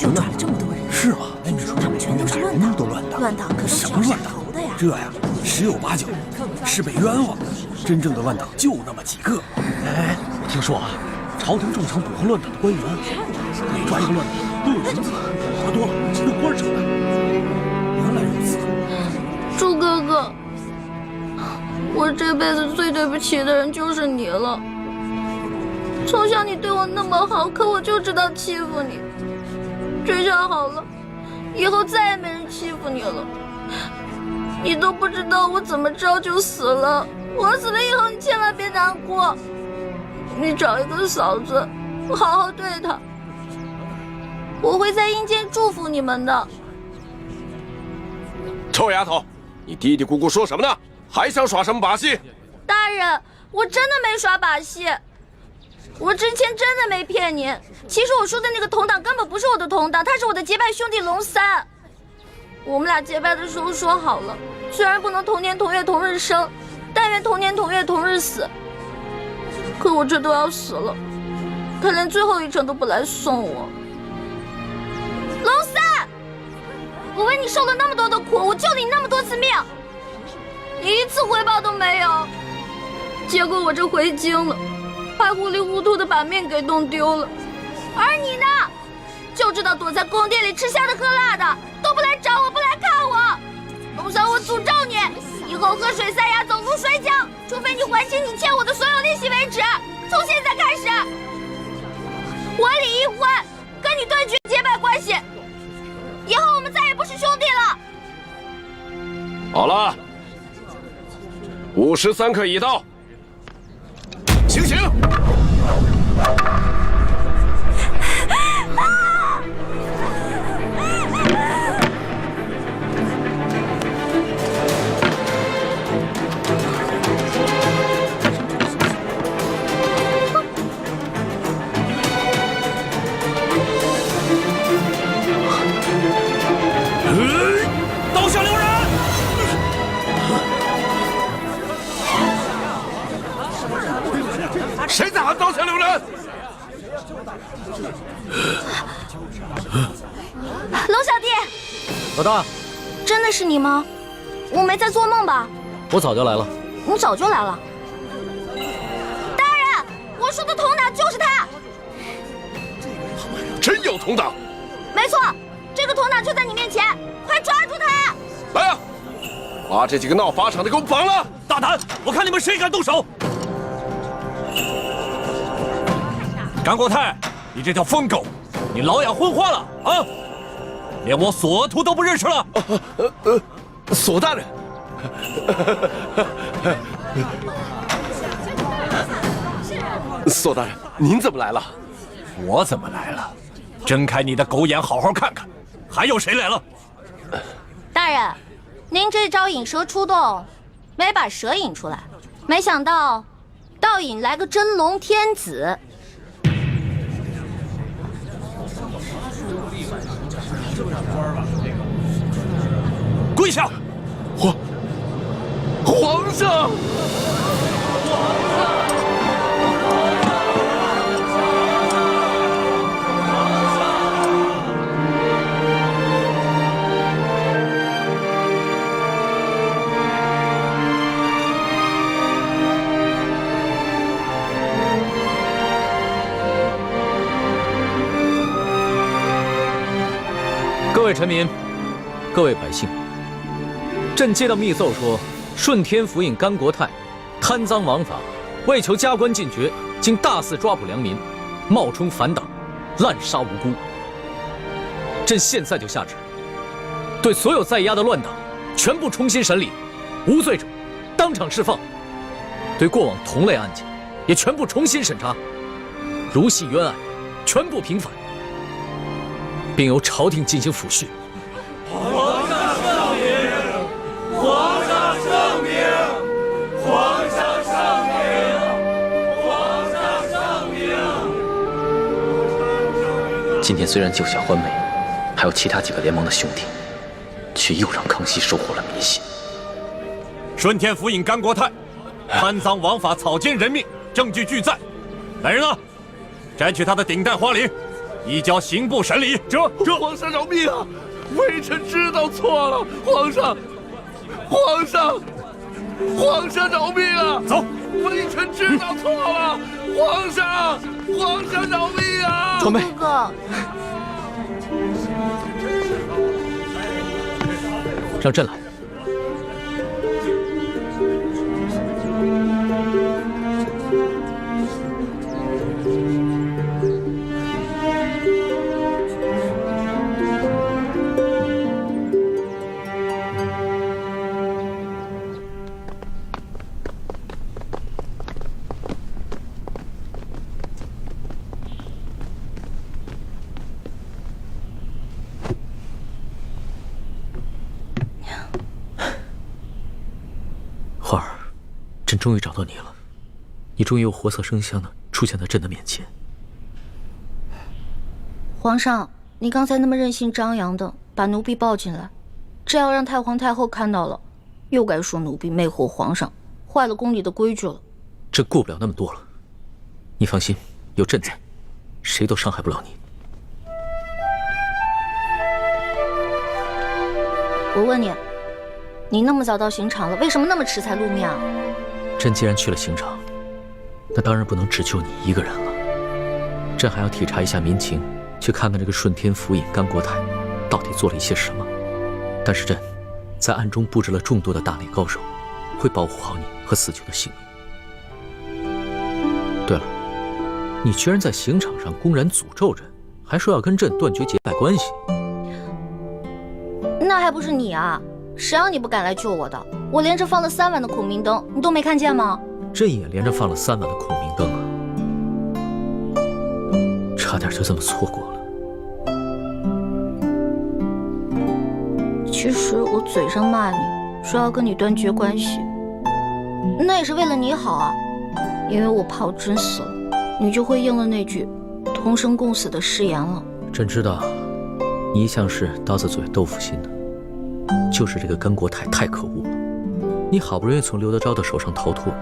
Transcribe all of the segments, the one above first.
又抓了这么多人。是吗？听说他们全都是乱党，乱党可都是要下头的呀。这呀，十有八九是被冤枉的。真正的乱党就那么几个。哎，我听说啊，朝廷重惩捕获乱党的官员，每抓一个乱党都有银子，抓多了有官惩的。原来如此。朱哥哥，我这辈子最对不起的人就是你了。从小你对我那么好，可我就知道欺负你。这下好了，以后再也没人欺负你了。你都不知道我怎么着就死了，我死了以后你千万别难过。你找一个嫂子，好好对她，我会在阴间祝福你们的。臭丫头，你嘀嘀咕咕说什么呢？还想耍什么把戏？大人，我真的没耍把戏，我之前真的没骗您。其实我说的那个同党根本不是我的同党，他是我的结拜兄弟龙三。我们俩结拜的时候说好了，虽然不能同年同月同日生，但愿同年同月同日死。可我这都要死了，他连最后一程都不来送我。龙三，我为你受了那么多的苦，我救了你那么多次命，你一次回报都没有。结果我这回京了，还糊里糊涂的把命给弄丢了。而你呢，就知道躲在宫殿里吃香的喝辣的，都不来找我，不来看我。龙三，我诅咒你，以后喝水塞牙，走路摔跤，除非你还清你欠我的所有利息为止。从现在开始，我李一欢跟你断绝结拜关系，以后我们再也不是兄弟了。好了，53刻已到，行刑！刀下留人！谁在喊刀下留人？龙小弟，老大，真的是你吗？我没在做梦吧？我早就来了。你早就来了。大人，我说的同党就是他。真有同党？没错，这个同党就在你面前，快抓住他！来啊，把这几个闹法场的给我绑了！大胆！我看你们谁敢动手！甘国泰，你这条疯狗，你老养昏花了啊！连我索图都不认识了。索大人，索大人，您怎么来了？我怎么来了？睁开你的狗眼，好好看看，还有谁来了？大人，您这招引蛇出洞，没把蛇引出来，没想到倒引来个真龙天子。跪下！皇上！各位臣民，各位百姓，朕接到密奏说，顺天府尹甘国泰贪赃枉法，为求加官进爵，竟大肆抓捕良民，冒充反党，滥杀无辜。朕现在就下旨，对所有在押的乱党全部重新审理，无罪者当场释放；对过往同类案件也全部重新审查，如系冤案，全部平反，并由朝廷进行抚恤。皇上圣明！皇上圣明！皇上圣明！皇上圣明！今天虽然救下欢美，还有其他几个联盟的兄弟，却又让康熙收获了民心。顺天府尹甘国泰贪赃枉法，草菅人命，证据俱在。来人啊，摘取他的顶戴花翎，移交刑部审理。这皇上饶命啊！微臣知道错了，皇上饶命啊！走，微臣知道错了，皇上饶命啊！传媒，哥哥，让朕来。花儿，朕终于找到你了，你终于又活色生香的出现在朕的面前。皇上，你刚才那么任性张扬的把奴婢抱进来，这要让太皇太后看到了，又该说奴婢魅惑皇上，坏了宫里的规矩了。朕顾不了那么多了，你放心，有朕在，谁都伤害不了你。我问你，你那么早到刑场了，为什么那么迟才露面啊？朕既然去了刑场，那当然不能只救你一个人了。朕还要体察一下民情，去看看这个顺天府尹甘国泰到底做了一些什么。但是朕在暗中布置了众多的大内高手，会保护好你和死囚的性命。对了，你居然在刑场上公然诅咒朕，还说要跟朕断绝结拜关系。那还不是你啊！谁让你不敢来救我的？我连着放了3晚的孔明灯，你都没看见吗？朕也连着放了3晚的孔明灯啊，差点就这么错过了。其实我嘴上骂你，说要跟你断绝关系，那也是为了你好啊。因为我怕我真死了，你就会应了那句同生共死的誓言了。朕知道，你一向是刀子嘴豆腐心的，就是这个甘国泰太可恶了。你好不容易从刘德昭的手上逃脱，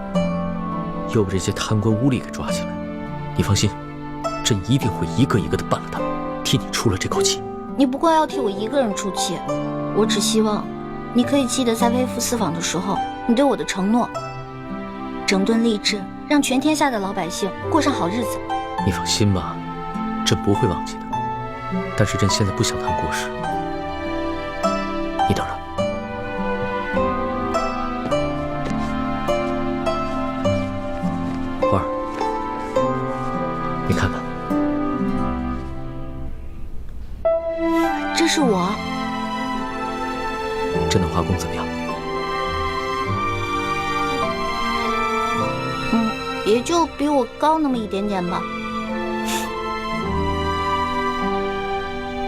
又被这些贪官污吏给抓起来。你放心，朕一定会一个一个的办了他们，替你出了这口气。你不光要替我一个人出气，我只希望你可以记得在微服私访的时候你对我的承诺，整顿吏治，让全天下的老百姓过上好日子。你放心吧，朕不会忘记的。但是朕现在不想谈国事，你等着。花儿，你看看，这是我。朕的画工怎么样？也就比我高那么一点点吧。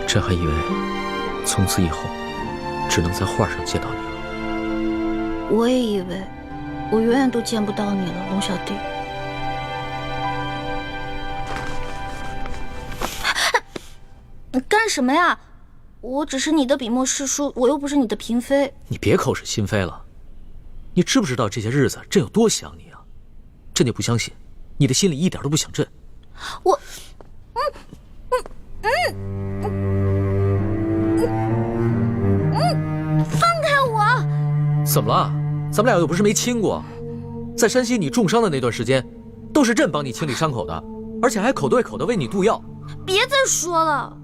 朕还以为从此以后只能在画上见到你了。我也以为我永远都见不到你了，龙小弟。你干什么呀？我只是你的笔墨诗书，我又不是你的嫔妃。你别口是心非了。你知不知道这些日子朕有多想你啊？朕就不相信你的心里一点都不想朕。我，放开我！怎么了？咱们俩又不是没亲过。在山西你重伤的那段时间，都是朕帮你清理伤口的，而且还口对口的为你渡药。别再说了。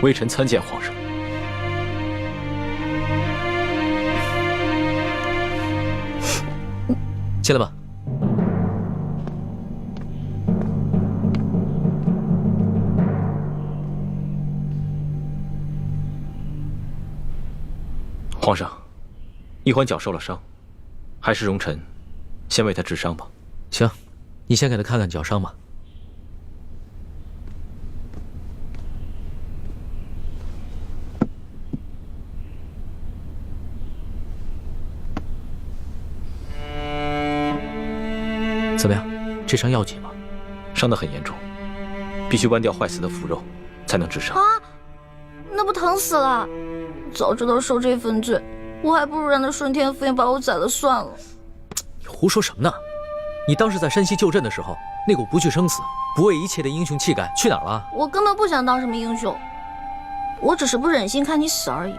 微臣参见皇上。进来吧。皇上，一环脚受了伤，还是容臣先为他治伤吧。行，你先给他看看脚伤吧。怎么样？这伤要紧吗？伤得很严重，必须剜掉坏死的腐肉才能治伤。啊，那不疼死了！早知道受这份罪，我还不如让那顺天府尹把我宰了算了。你胡说什么呢？你当时在山西救朕的时候，那股不惧生死、不畏一切的英雄气概去哪儿了？我根本不想当什么英雄，我只是不忍心看你死而已。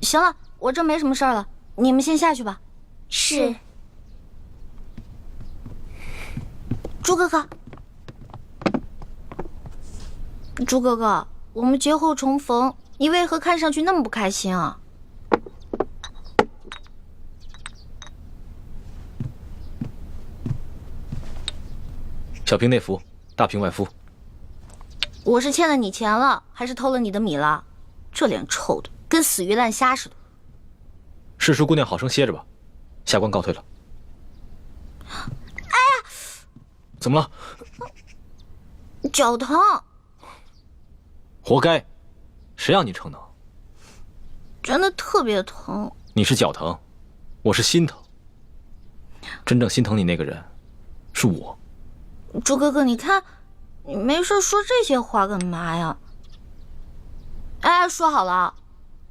行了，我这没什么事儿了，你们先下去吧。是。朱哥哥，朱哥哥，我们节后重逢，你为何看上去那么不开心啊？小瓶内服，大瓶外敷。我是欠了你钱了，还是偷了你的米了？这脸臭的跟死鱼烂虾似的。世叔姑娘好生歇着吧，下官告退了。哎呀，怎么了？脚疼。活该，谁让你逞能？真的特别疼。你是脚疼，我是心疼。真正心疼你那个人，是我。朱哥哥，你看，你没事说这些话干嘛呀？哎，说好了，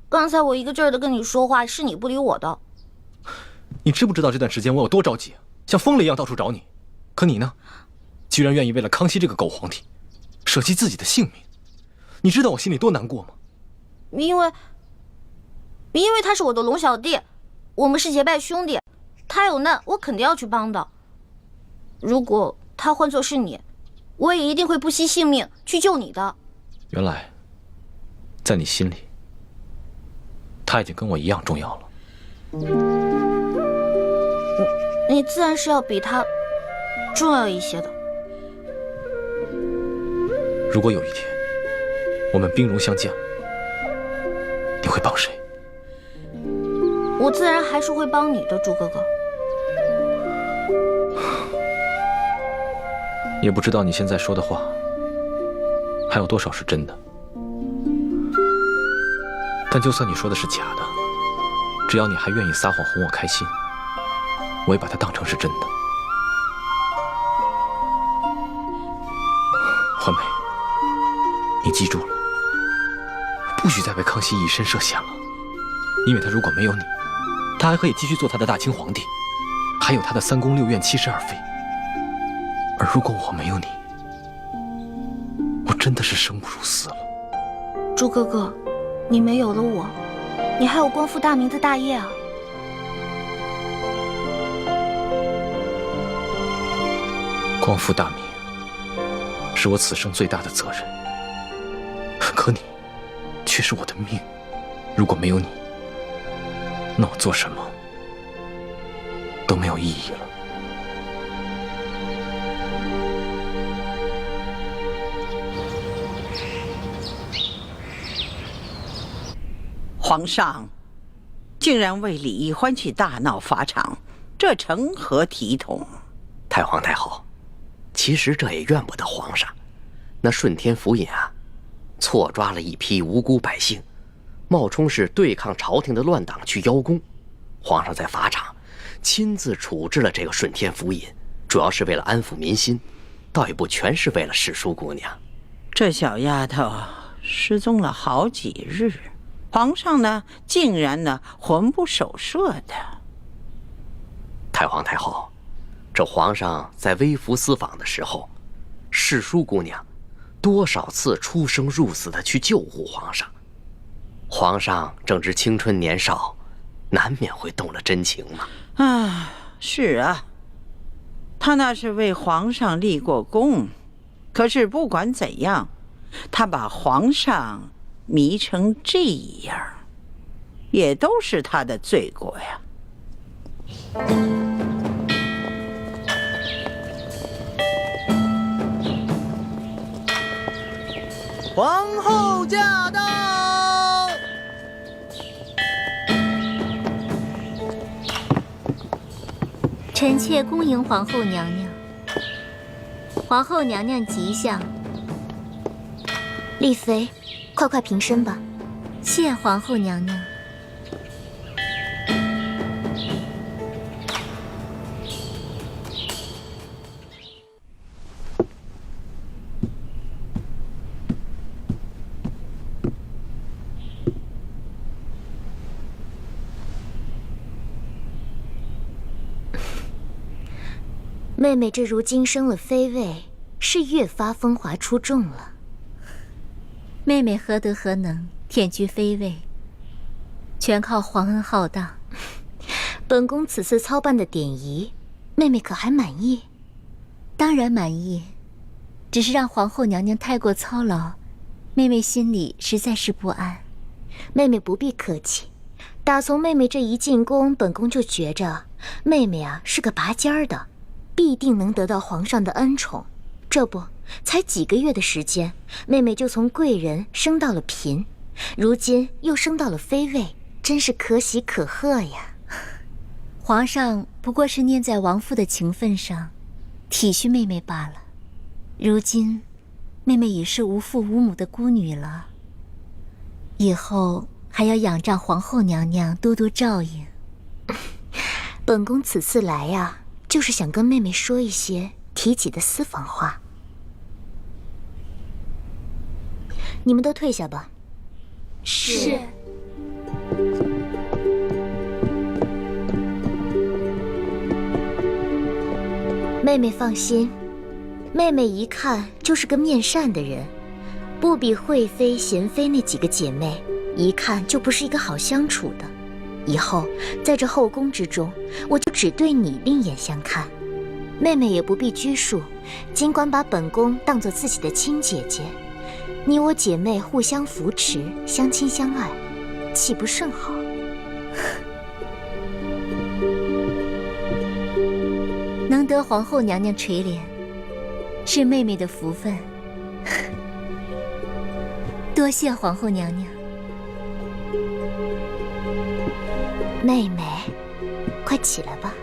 刚才我一个劲儿的跟你说话，是你不理我的。你知不知道这段时间我有多着急啊？像疯了一样到处找你，可你呢，居然愿意为了康熙这个狗皇帝，舍弃自己的性命。你知道我心里多难过吗？因为他是我的龙小弟，我们是结拜兄弟，他有难我肯定要去帮的。如果他换作是你，我也一定会不惜性命去救你的。原来，在你心里，他已经跟我一样重要了。你自然是要比他重要一些的。如果有一天我们兵戎相见，你会帮谁？我自然还是会帮你的，朱哥哥。也不知道你现在说的话还有多少是真的，但就算你说的是假的，只要你还愿意撒谎哄我开心，我也把它当成是真的。欢梅，你记住了，不许再为康熙以身涉险了，因为他如果没有你，他还可以继续做他的大清皇帝，还有他的3宫6院72妃。而如果我没有你，我真的是生不如死了。朱哥哥，你没有了我，你还有光复大明的大业啊！光复大明是我此生最大的责任，可你却是我的命。如果没有你，那我做什么都没有意义了。皇上竟然为李义欢去大闹法场，这成何体统？太皇太后，其实这也怨不得皇上。那顺天府尹啊，错抓了一批无辜百姓，冒充是对抗朝廷的乱党去邀功。皇上在法场亲自处置了这个顺天府尹，主要是为了安抚民心，倒也不全是为了世淑姑娘。这小丫头失踪了好几日，皇上呢，竟然呢魂不守舍的。太皇太后，这皇上在微服私访的时候，世淑姑娘多少次出生入死的去救护皇上。皇上正值青春年少，难免会动了真情嘛。啊，是啊，他那是为皇上立过功，可是不管怎样，他把皇上迷成这样，也都是他的罪过呀。皇后驾到！臣妾恭迎皇后娘娘。皇后娘娘吉祥。丽妃，快快平身吧。谢皇后娘娘。妹妹这如今升了妃位，是越发风华出众了。妹妹何德何能，忝居妃位，全靠皇恩浩荡。本宫此次操办的典仪，妹妹可还满意？当然满意，只是让皇后娘娘太过操劳，妹妹心里实在是不安。妹妹不必客气，打从妹妹这一进宫，本宫就觉着妹妹啊是个拔尖儿的，必定能得到皇上的恩宠。这不，才几个月的时间，妹妹就从贵人升到了嫔，如今又升到了妃位，真是可喜可贺呀。皇上不过是念在王父的情分上，体恤妹妹罢了。如今，妹妹已是无父无母的孤女了，以后还要仰仗皇后娘娘多多照应。本宫此次来呀，就是想跟妹妹说一些提起的私房话。你们都退下吧。是。妹妹放心，妹妹一看就是个面善的人，不比惠妃、娴妃那几个姐妹，一看就不是一个好相处的。以后在这后宫之中，我就只对你另眼相看。妹妹也不必拘束，尽管把本宫当作自己的亲姐姐，你我姐妹互相扶持，相亲相爱，岂不甚好？能得皇后娘娘垂怜，是妹妹的福分。多谢皇后娘娘。妹妹，快起来吧。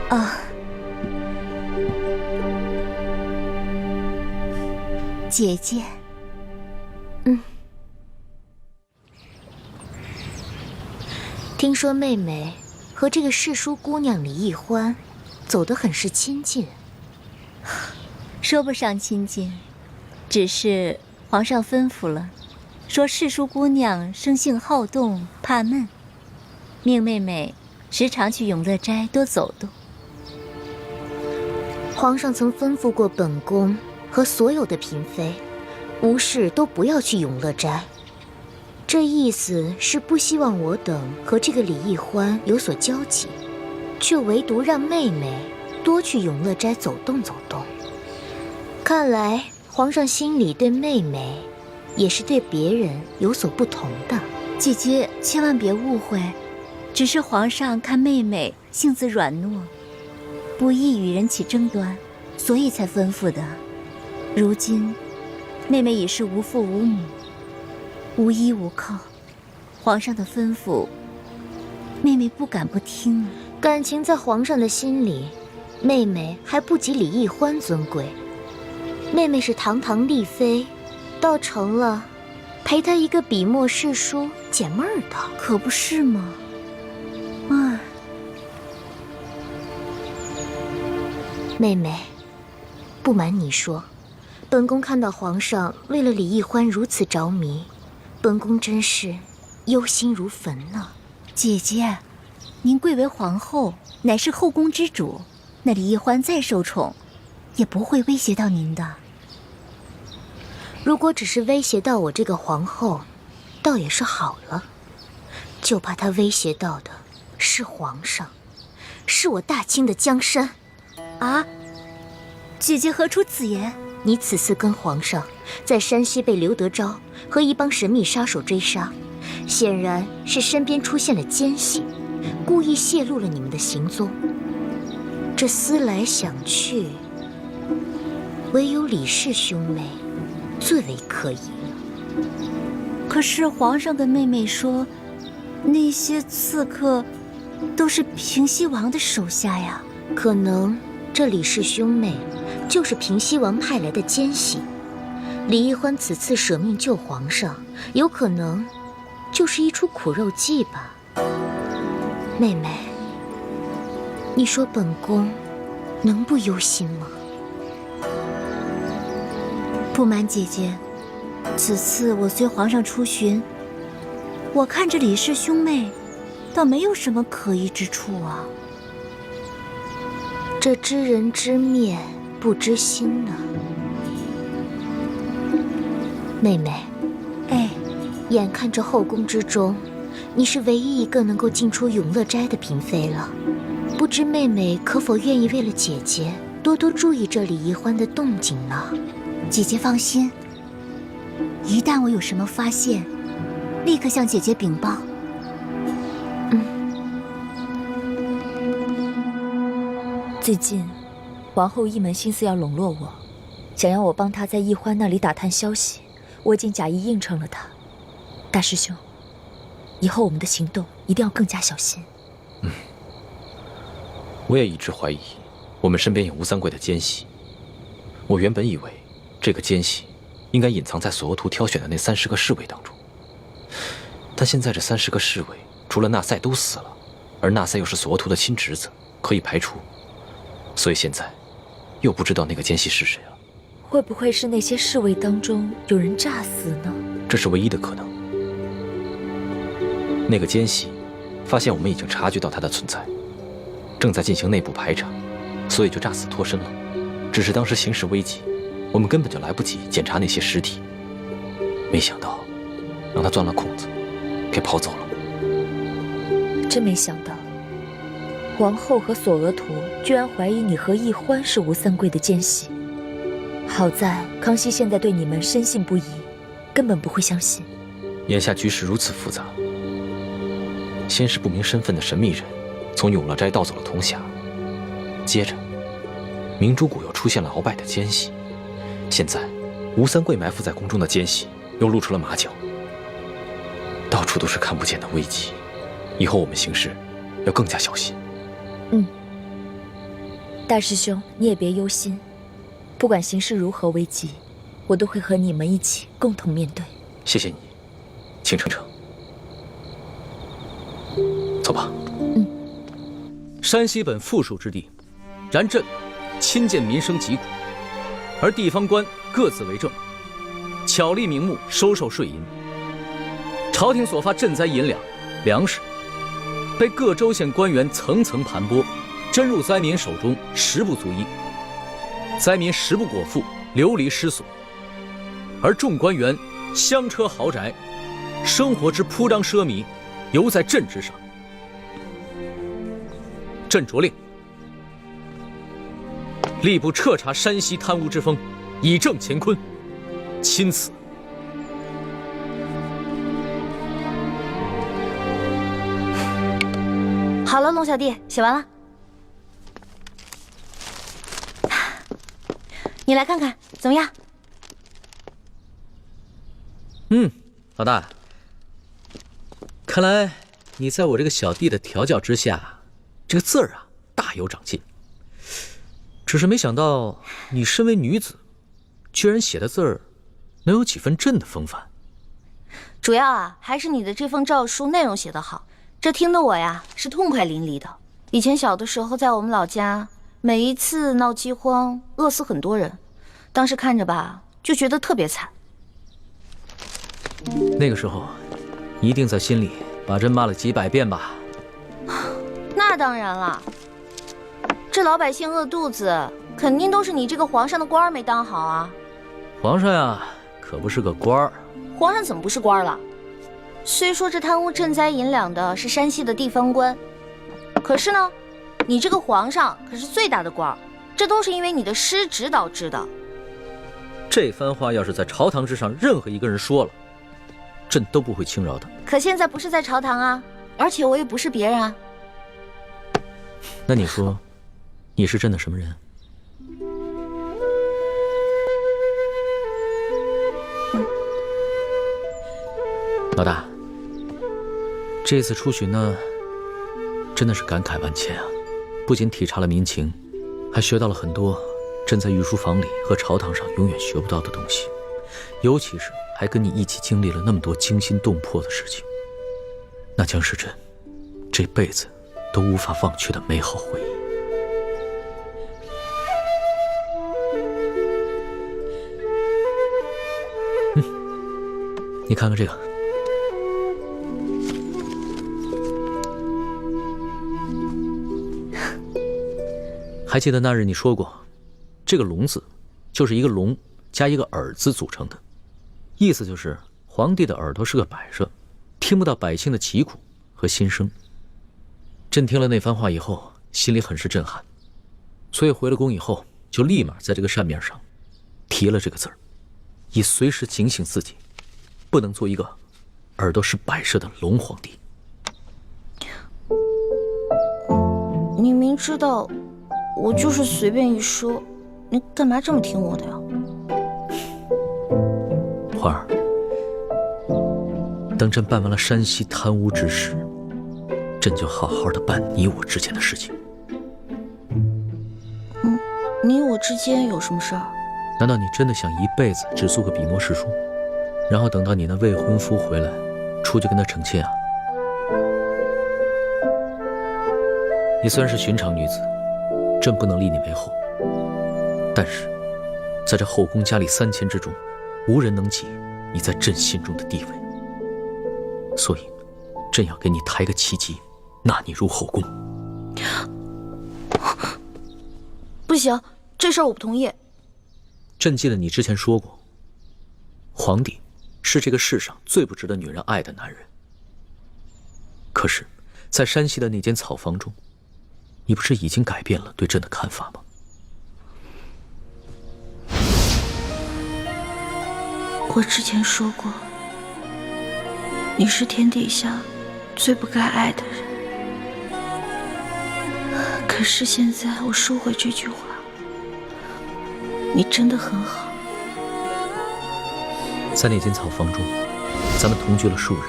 啊，姐姐。听说妹妹和这个世淑姑娘李易欢走得很是亲近。说不上亲近，只是皇上吩咐了，说世淑姑娘生性好动怕闷，命妹妹时常去永乐斋多走动。皇上曾吩咐过本宫和所有的嫔妃，无事都不要去永乐斋。这意思是不希望我等和这个李易欢有所交集，却唯独让妹妹多去永乐斋走动走动。看来皇上心里对妹妹也是对别人有所不同的。姐姐千万别误会，只是皇上看妹妹性子软糯，不易与人起争端，所以才吩咐的。如今妹妹已是无父无母，无依无靠，皇上的吩咐，妹妹不敢不听。感情在皇上的心里，妹妹还不及李易欢尊贵。妹妹是堂堂丽妃，倒成了陪她一个笔墨世书解闷儿的，可不是吗？唉，妹妹，不瞒你说，本宫看到皇上为了李易欢如此着迷，本宫真是忧心如焚呢。姐姐，您贵为皇后，乃是后宫之主，那李易欢再受宠，也不会威胁到您的。如果只是威胁到我这个皇后，倒也是好了。就怕他威胁到的是皇上，是我大清的江山。啊，姐姐何出此言？你此次跟皇上在山西被刘德昭和一帮神秘杀手追杀，显然是身边出现了奸细，故意泄露了你们的行踪。这思来想去，唯有李氏兄妹最为可疑了。可是皇上跟妹妹说，那些刺客都是平西王的手下呀。可能这李氏兄妹就是平西王派来的奸细。李易欢此次舍命救皇上，有可能就是一出苦肉计吧。妹妹，你说本宫能不忧心吗？不瞒姐姐，此次我随皇上出巡，我看着李氏兄妹倒没有什么可疑之处啊。这知人知面不知心呢。妹妹，哎，眼看着后宫之中，你是唯一一个能够进出永乐斋的嫔妃了。不知妹妹可否愿意为了姐姐多多注意这李易欢的动静呢？姐姐放心，一旦我有什么发现，立刻向姐姐禀报。最近，皇后一门心思要笼络我，想要我帮她在易欢那里打探消息，我已经假意应承了她。大师兄，以后我们的行动一定要更加小心。我也一直怀疑我们身边有吴三桂的奸细。我原本以为这个奸细应该隐藏在索额图挑选的那30个侍卫当中，但现在这30个侍卫除了纳赛都死了，而纳赛又是索额图的亲侄子，可以排除。所以现在又不知道那个奸细是谁了。会不会是那些侍卫当中有人诈死呢？这是唯一的可能。那个奸细发现我们已经察觉到他的存在，正在进行内部排查，所以就诈死脱身了。只是当时形势危急，我们根本就来不及检查那些尸体，没想到让他钻了空子，给跑走了。真没想到，皇后和索额图居然怀疑你和易欢是吴三桂的奸细。好在康熙现在对你们深信不疑，根本不会相信。眼下局势如此复杂，先是不明身份的神秘人从永乐斋盗走了铜匣，接着明珠谷又出现了鳌拜的奸细，现在吴三桂埋伏在宫中的奸细又露出了马脚，到处都是看不见的危机。以后我们行事要更加小心。大师兄，你也别忧心，不管形势如何危急，我都会和你们一起共同面对。谢谢你，请程程。走吧。山西本富庶之地，然朕亲见民生疾苦，而地方官各自为政，巧立名目收受税银。朝廷所发赈灾银两、粮食，被各州县官员层层盘剥，真入灾民手中实不足一，灾民食不果腹，流离失所。而众官员香车豪宅，生活之铺张奢靡，犹在朕之上。朕着令，吏部彻查山西贪污之风，以正乾坤。钦此。好了，龙小弟，写完了。你来看看怎么样？老大，看来你在我这个小弟的调教之下，这个字儿啊大有长进。只是没想到你身为女子，居然写的字儿能有几分朕的风范。主要啊，还是你的这封诏书内容写得好，这听得我呀是痛快淋漓的。以前小的时候，在我们老家，每一次闹饥荒，饿死很多人，当时看着吧，就觉得特别惨。那个时候，你一定在心里把朕骂了几百遍吧？那当然了，这老百姓饿肚子，肯定都是你这个皇上的官儿没当好啊。皇上呀，可不是个官儿。皇上怎么不是官了？虽说这贪污赈灾银两的是山西的地方官，可是呢，你这个皇上可是最大的官儿，这都是因为你的失职导致的。这番话要是在朝堂之上任何一个人说了，朕都不会轻饶的。可现在不是在朝堂啊，而且我也不是别人啊。那你说，你是朕的什么人？老大，这次出巡呢，真的是感慨万千啊！不仅体察了民情，还学到了很多朕在御书房里和朝堂上永远学不到的东西，尤其是还跟你一起经历了那么多惊心动魄的事情，那将是朕这辈子都无法忘却的美好回忆。你看看这个，还记得那日你说过，这个龙字就是一个龙加一个耳字组成的，意思就是皇帝的耳朵是个摆设，听不到百姓的疾苦和心声。朕听了那番话以后，心里很是震撼，所以回了宫以后，就立马在这个扇面上提了这个字儿，以随时警醒自己，不能做一个耳朵是摆设的龙皇帝。你明知道我就是随便一说，你干嘛这么听我的呀？环儿，等朕办完了山西贪污之事，朕就好好的办你我之间的事情。你我之间有什么事儿？难道你真的想一辈子只做个笔墨侍书，然后等到你那未婚夫回来，出去跟他成亲啊？你虽然是寻常女子，朕不能立你为后，但是在这后宫佳丽3000之中，无人能及你在朕心中的地位，所以朕要给你抬个旗级，纳你入后宫。不行，这事儿我不同意。朕记得你之前说过，皇帝是这个世上最不值得女人爱的男人。可是，在山西的那间草房中，你不是已经改变了对朕的看法吗？我之前说过，你是天底下最不该爱的人。可是现在我收回这句话，你真的很好。在那间草房中，咱们同居了数日，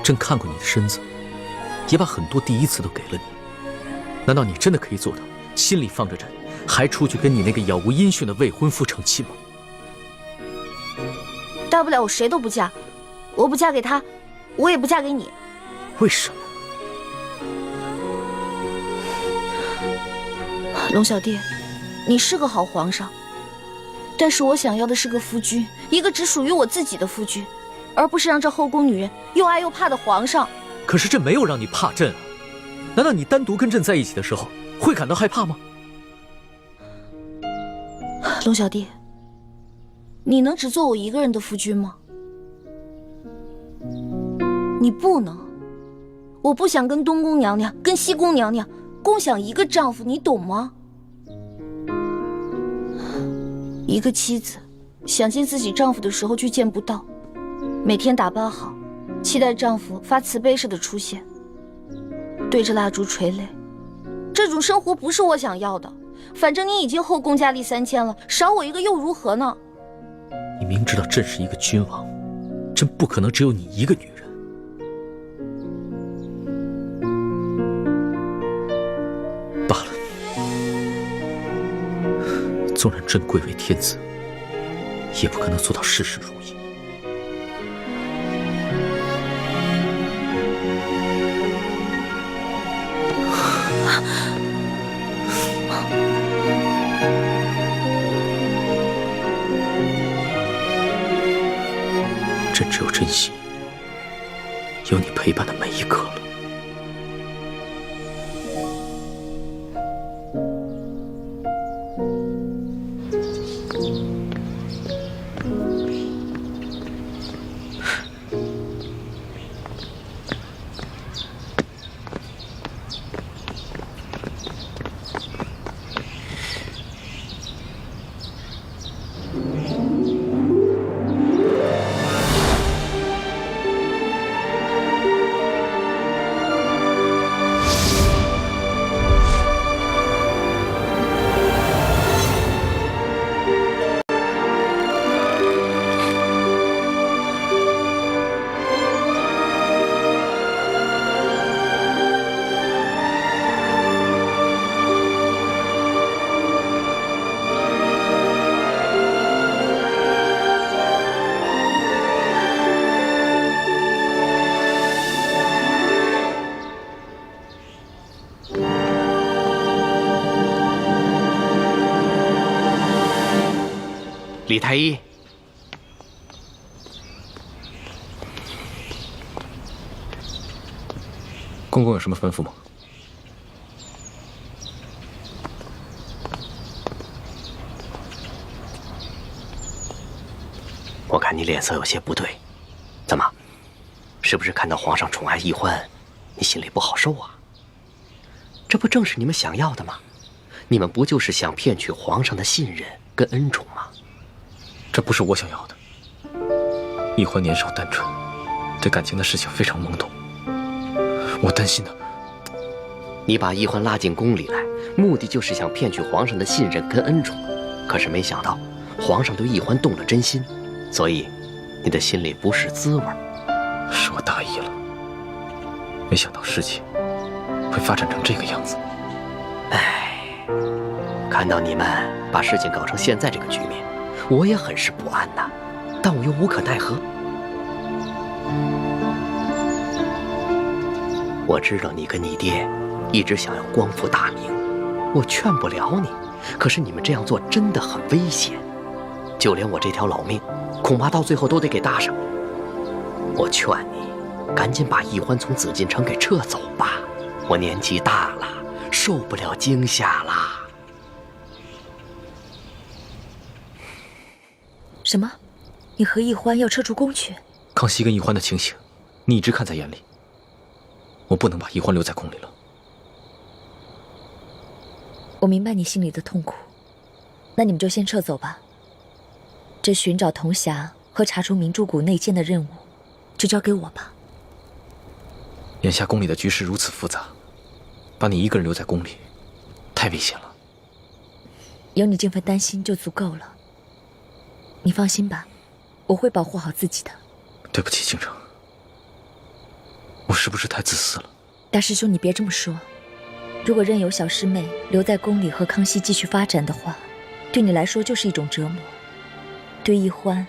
朕看过你的身子，也把很多第一次都给了你。难道你真的可以做到心里放着朕，还出去跟你那个杳无音讯的未婚夫成亲吗？大不了我谁都不嫁，我不嫁给他，我也不嫁给你。为什么？龙小弟，你是个好皇上，但是我想要的是个夫君，一个只属于我自己的夫君，而不是让这后宫女人又爱又怕的皇上。可是朕没有让你怕朕啊，难道你单独跟朕在一起的时候会感到害怕吗？龙小弟，你能只做我一个人的夫君吗？你不能。我不想跟东宫娘娘、跟西宫娘娘共享一个丈夫，你懂吗？一个妻子想见自己丈夫的时候却见不到，每天打扮好，期待丈夫发慈悲似的出现，对着蜡烛垂泪，这种生活不是我想要的。反正你已经后宫佳丽3000了，少我一个又如何呢？你明知道朕是一个君王，朕不可能只有你一个女人。罢了，纵然朕贵为天子，也不可能做到事事如意。朕只有珍惜有你陪伴的每一刻了。李太医，公公有什么吩咐吗？看你脸色有些不对，怎么？是不是看到皇上宠爱奕欢，你心里不好受啊？这不正是你们想要的吗？你们不就是想骗取皇上的信任跟恩宠吗？这不是我想要的。奕欢年少单纯，对感情的事情非常懵懂。我担心的。你把奕欢拉进宫里来，目的就是想骗取皇上的信任跟恩宠。可是没想到，皇上对奕欢动了真心，所以你的心里不是滋味。是我大意了，没想到事情会发展成这个样子。唉，看到你们把事情搞成现在这个局面，我也很是不安呐，但我又无可奈何。我知道你跟你爹一直想要光复大明，我劝不了你，可是你们这样做真的很危险，就连我这条老命，恐怕到最后都得给搭上。我劝你，赶紧把奕欢从紫禁城给撤走吧，我年纪大了，受不了惊吓啦。什么？你和奕欢要撤出宫去？康熙跟奕欢的情形，你一直看在眼里。我不能把奕欢留在宫里了。我明白你心里的痛苦，那你们就先撤走吧。这寻找铜匣和查出明珠谷内奸的任务，就交给我吧。眼下宫里的局势如此复杂，把你一个人留在宫里，太危险了。有你这份担心就足够了。你放心吧，我会保护好自己的。对不起，倾城，我是不是太自私了？大师兄，你别这么说。如果任由小师妹留在宫里和康熙继续发展的话，对你来说就是一种折磨。对奕欢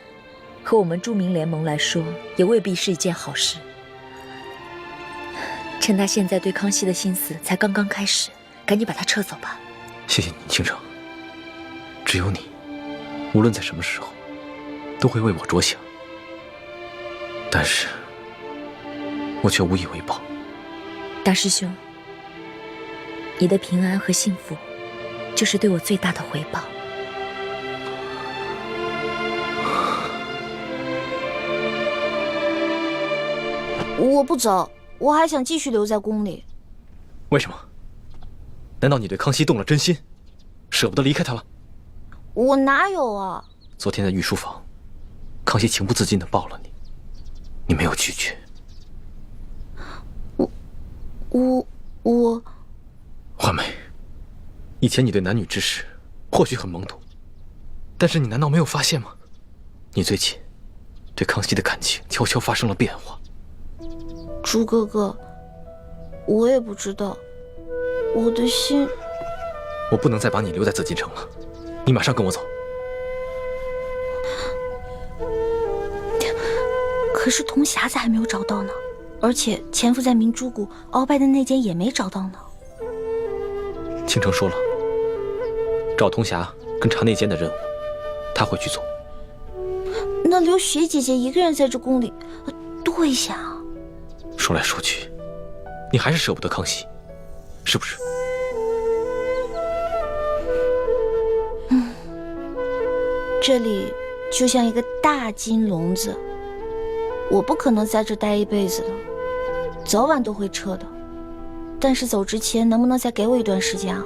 和我们著名联盟来说，也未必是一件好事。趁他现在对康熙的心思才刚刚开始，赶紧把他撤走吧。谢谢你，倾城。只有你，无论在什么时候，都会为我着想。但是，我却无以为报。大师兄，你的平安和幸福，就是对我最大的回报。我不走，我还想继续留在宫里。为什么？难道你对康熙动了真心，舍不得离开他了？我哪有啊！昨天在御书房，康熙情不自禁地抱了你，你没有拒绝。我，华梅，以前你对男女之事或许很懵懂，但是你难道没有发现吗？你最近对康熙的感情悄悄发生了变化。朱哥哥，我也不知道，我的心……我不能再把你留在紫禁城了，你马上跟我走。可是铜匣子还没有找到呢，而且潜伏在明珠谷鳌拜的内奸也没找到呢。倾城说了，找铜匣跟查内奸的任务，他会去做。那留雪姐姐一个人在这宫里，多危险啊！说来说去，你还是舍不得康熙，是不是？这里就像一个大金笼子，我不可能在这待一辈子的，早晚都会撤的。但是走之前能不能再给我一段时间啊？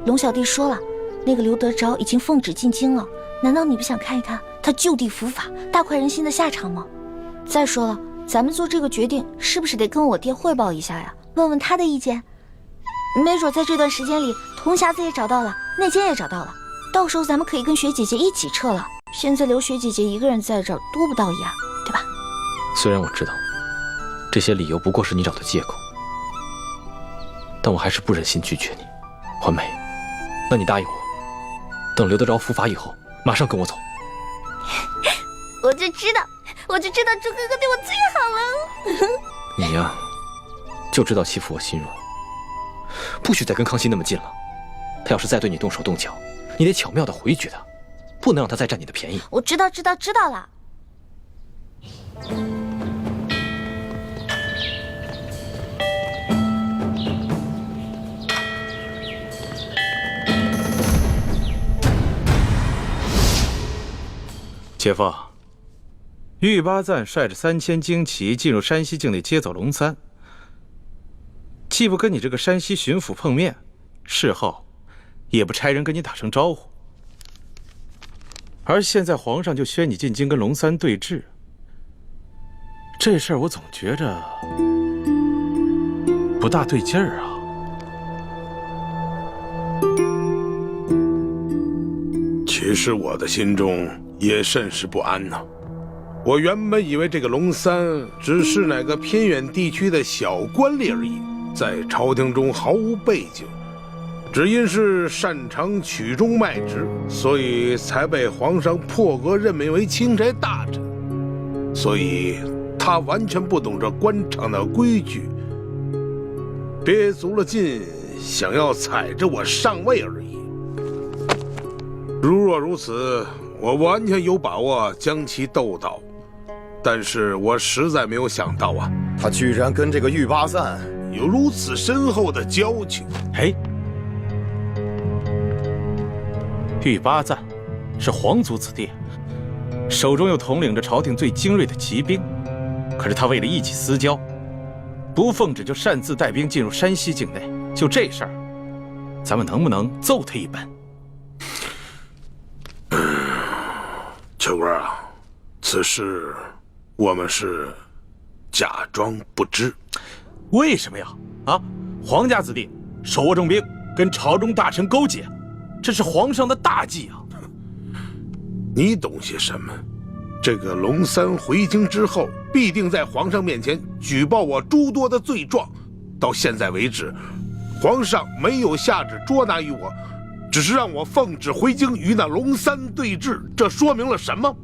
龙小弟说了，那个刘德昭已经奉旨进京了，难道你不想看一看他就地伏法、大快人心的下场吗？再说了，咱们做这个决定是不是得跟我爹汇报一下呀？问问他的意见。没准在这段时间里，铜匣子也找到了，内奸也找到了，到时候咱们可以跟雪姐姐一起撤了。现在留雪姐姐一个人在这儿，多不道义啊，对吧？虽然我知道这些理由不过是你找的借口，但我还是不忍心拒绝你。环梅，那你答应我，等刘德昭伏法以后，马上跟我走。我就知道朱哥哥对我最好了。你呀，就知道欺负我心软，不许再跟康熙那么近了。他要是再对你动手动脚，你得巧妙地回绝他，不能让他再占你的便宜。我知道了。姐夫，玉八赞率着3000精骑进入山西境内接走龙三，既不跟你这个山西巡抚碰面，事后也不差人跟你打声招呼。而现在皇上就宣你进京跟龙三对峙，这事儿我总觉着不大对劲儿啊。其实我的心中也甚是不安呐。我原本以为这个龙三只是哪个偏远地区的小官吏而已，在朝廷中毫无背景，只因是擅长曲中卖直，所以才被皇上破格任命为钦差大臣。所以他完全不懂这官场的规矩，憋足了劲想要踩着我上位而已。如若如此，我完全有把握将其斗倒。但是我实在没有想到啊，他居然跟这个玉八赞有如此深厚的交情。嘿，玉八赞是皇族子弟，手中又统领着朝廷最精锐的骑兵，可是他为了一己私交，不奉旨就擅自带兵进入山西境内。就这事儿，咱们能不能揍他一本？秋官啊，此事我们是假装不知。为什么呀？啊，皇家子弟手握重兵，跟朝中大臣勾结，这是皇上的大忌啊！你懂些什么？这个龙三回京之后，必定在皇上面前举报我诸多的罪状。到现在为止，皇上没有下旨捉拿于我，只是让我奉旨回京与那龙三对峙。这说明了什么？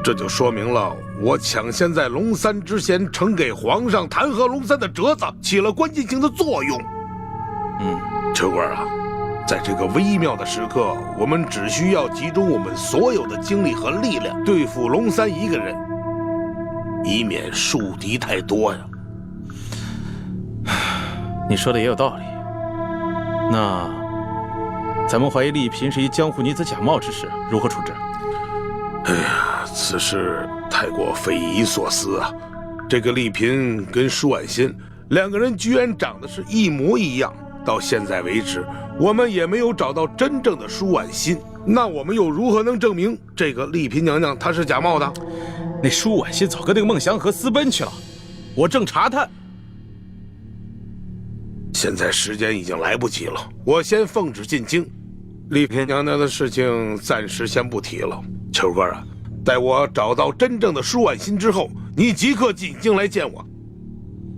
这就说明了我抢先在龙三之前呈给皇上弹劾龙三的折子起了关键性的作用。秋官啊，在这个微妙的时刻，我们只需要集中我们所有的精力和力量对付龙三一个人，以免树敌太多呀。你说的也有道理。那咱们怀疑丽嫔是一江湖女子假冒之事，如何处置？哎呀，此事太过匪夷所思啊！这个丽嫔跟舒婉心两个人居然长得是一模一样，到现在为止，我们也没有找到真正的舒婉心。那我们又如何能证明这个丽嫔娘娘她是假冒的？那舒婉心早跟那个孟祥和私奔去了，我正查探。现在时间已经来不及了，我先奉旨进京。丽嫔娘娘的事情暂时先不提了。秋官啊，待我找到真正的舒婉心之后，你即刻进京来见我。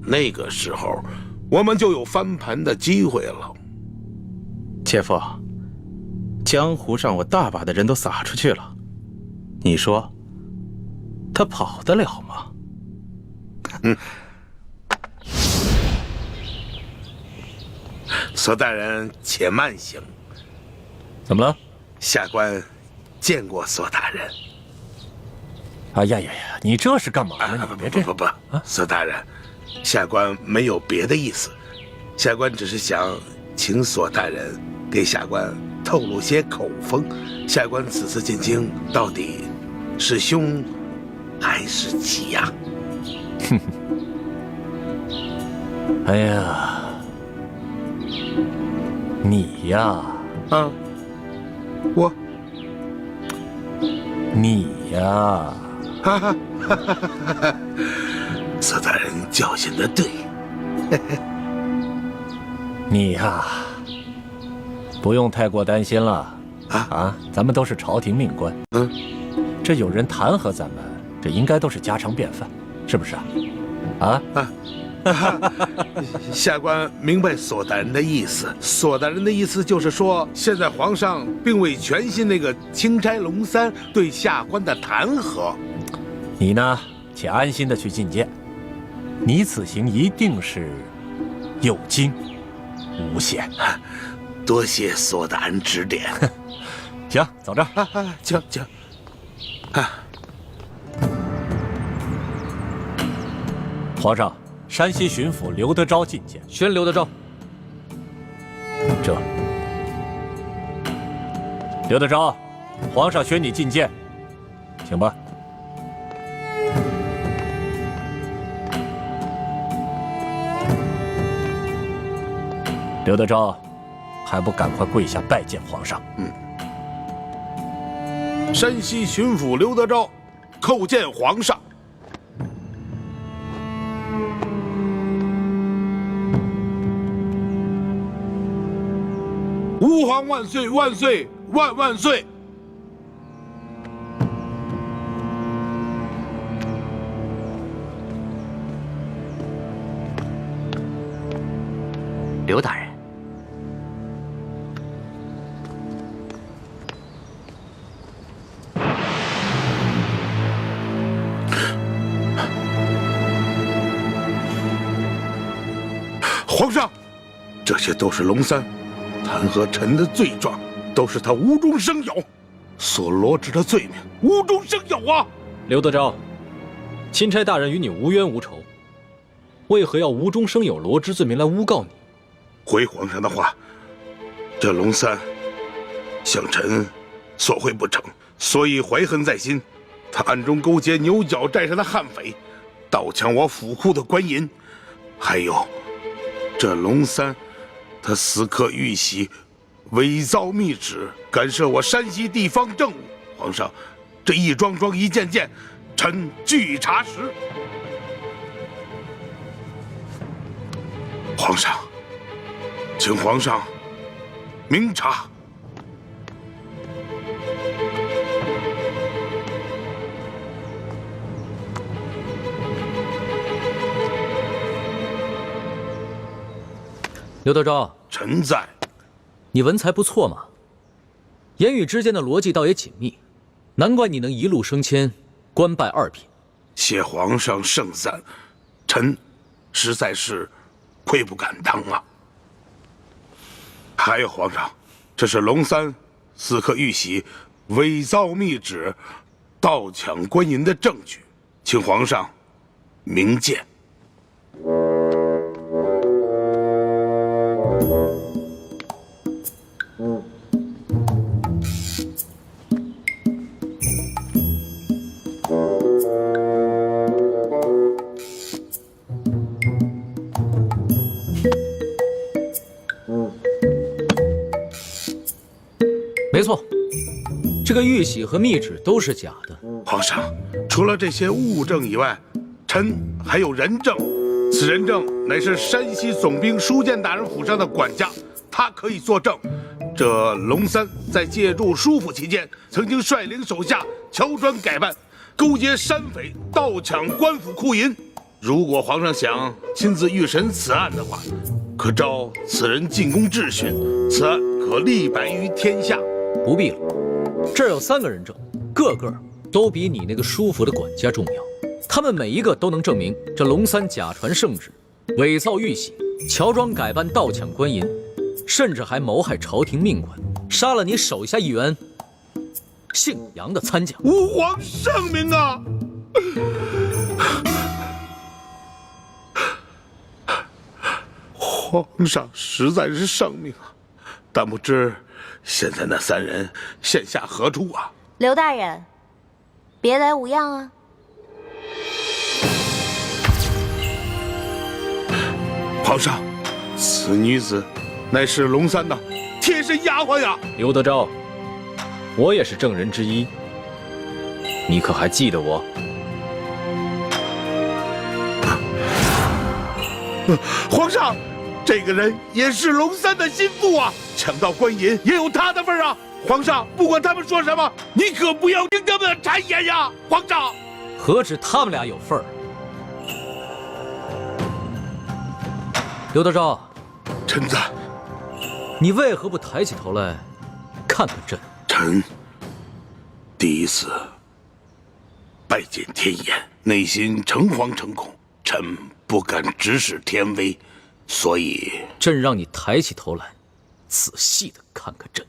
那个时候，我们就有翻盘的机会了。姐夫，江湖上我大把的人都撒出去了，你说他跑得了吗？索大人且慢行。怎么了？下官见过索大人。哎呀呀呀！你这是干嘛呢？你别这不，索大人，下官没有别的意思，下官只是想请索大人给下官透露些口风。下官此次进京到底是凶还是吉呀？哼！哎呀，你呀，你呀，索大人教训得对。你呀，不用太过担心了咱们都是朝廷命官，这有人弹劾咱们，这应该都是家常便饭，是不是啊？下官明白索大人的意思。索大人的意思就是说，现在皇上并未全信那个钦差龙三对下官的弹劾。你呢，且安心的去觐见，你此行一定是有惊无险。多谢索大人指点。行，走着。请。皇上，山西巡抚刘德昭觐见。宣刘德昭。这，刘德昭，皇上宣你觐见，请吧。刘德昭，还不赶快跪下拜见皇上？山西巡抚刘德昭叩见皇上。吾皇万岁万岁万万岁！刘大人，皇上，这些都是龙三弹劾臣的罪状，都是他无中生有所罗织的罪名，无中生有啊！刘德昭，钦差大人与你无冤无仇，为何要无中生有罗织罪名来诬告你？回皇上的话，这龙三向臣索贿不成，所以怀恨在心。他暗中勾结牛角寨上的悍匪，盗抢我府库的官银，还有这龙三，他私刻玉玺，伪造密旨，干涉我山西地方政务。皇上，这一桩桩一件件，臣据查实。皇上，请皇上明察。刘德昭，臣在。你文才不错嘛，言语之间的逻辑倒也紧密，难怪你能一路升迁，官拜2品。谢皇上盛赞，臣实在是愧不敢当啊。还有皇上，这是龙三私刻玉玺、伪造密旨、盗抢官银的证据，请皇上明鉴。没错，这个玉玺和密旨都是假的。皇上，除了这些物证以外，臣还有人证。此人证乃是山西总兵书监大人府上的管家，他可以作证。这龙三在借住舒府期间，曾经率领手下乔装改扮，勾结山匪盗抢官府库银。如果皇上想亲自御审此案的话，可召此人进宫质询，此案可立百于天下。不必了，这儿有3个人证，个个都比你那个舒服的管家重要。他们每一个都能证明这龙三假传圣旨，伪造玉玺，乔装改扮盗抢官银，甚至还谋害朝廷命官，杀了你手下一员姓杨的参将。吾皇圣明啊！皇上实在是圣明啊，但不知现在那3人现下何处啊？刘大人，别来无恙啊！皇上，此女子乃是龙三的贴身丫鬟呀。刘德昭，我也是证人之一，你可还记得我？皇上，这个人也是龙三的心腹啊，抢到官银也有他的份啊。皇上，不管他们说什么，你可不要听他们的谗言呀。皇上，何止他们俩有份儿？刘德昭，臣在。你为何不抬起头来看看朕？臣第一次拜见天颜，内心诚惶诚恐，臣不敢直视天威，所以朕让你抬起头来，仔细的看看朕。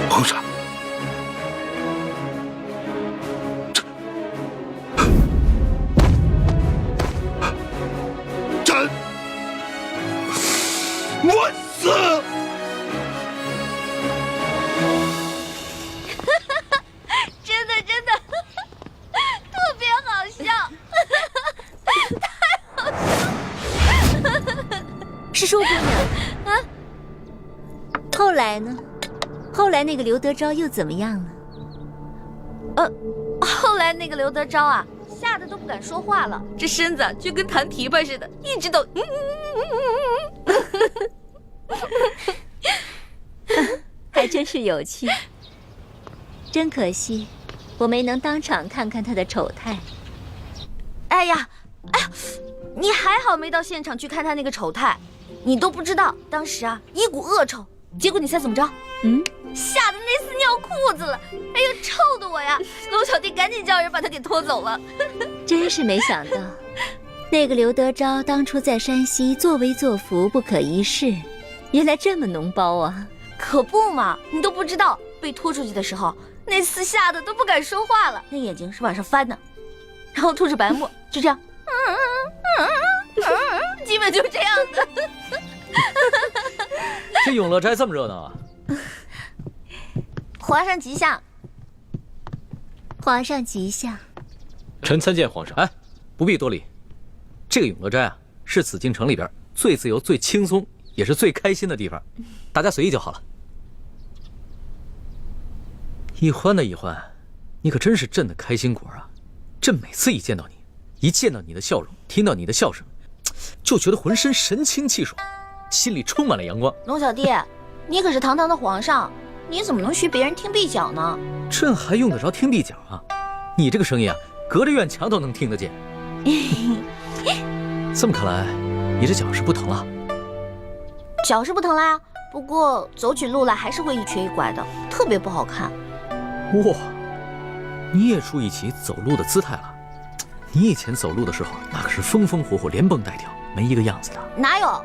皇上，来呢？后来那个刘德昭又怎么样了？后来那个刘德昭啊，吓得都不敢说话了，这身子就跟弹琵琶似的，一直都还真是有趣。真可惜，我没能当场看看他的丑态。哎呀，你还好没到现场去看他那个丑态，你都不知道当时啊一股恶臭，结果你猜怎么着？吓得那厮尿裤子了，哎呦，臭的我呀！龙小弟赶紧叫人把他给拖走了。真是没想到，那个刘德昭当初在山西作威作福不可一世，原来这么脓包啊！可不嘛，你都不知道，被拖出去的时候，那厮吓得都不敢说话了，那眼睛是往上翻的，然后吐着白沫，就这样，基本就这样的。这永乐斋这么热闹啊！皇上吉祥，皇上吉祥。臣参见皇上。哎，不必多礼。这个永乐斋啊，是紫禁城里边最自由、最轻松，也是最开心的地方，大家随意就好了。一欢呐，一欢，你可真是朕的开心果啊！朕每次一见到你的笑容，听到你的笑声，就觉得浑身神清气爽，心里充满了阳光。龙小弟，你可是堂堂的皇上，你怎么能学别人听壁角呢？朕还用得着听壁角啊？你这个声音啊，隔着院墙都能听得见。这么看来，你这脚是不疼了？脚是不疼了呀，不过走起路来还是会一瘸一拐的，特别不好看。哇，你也注意起走路的姿态了。你以前走路的时候，那可是风风火火，连蹦带跳，没一个样子的。哪有？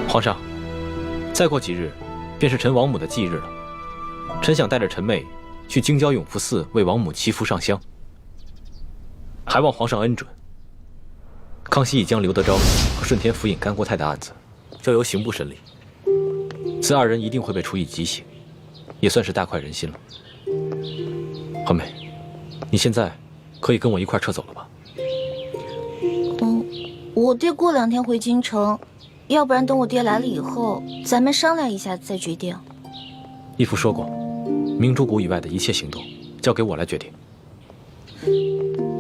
皇上，再过几日，便是臣王母的忌日了。臣想带着臣妹去京郊永福寺为王母祈福上香，还望皇上恩准。康熙已将刘德昭和顺天府尹甘国泰的案子交由刑部审理，此二人一定会被处以极刑，也算是大快人心了。欢妹，你现在可以跟我一块撤走了吧？我爹过2天回京城，要不然等我爹来了以后，咱们商量一下再决定。义父说过，明珠谷以外的一切行动交给我来决定。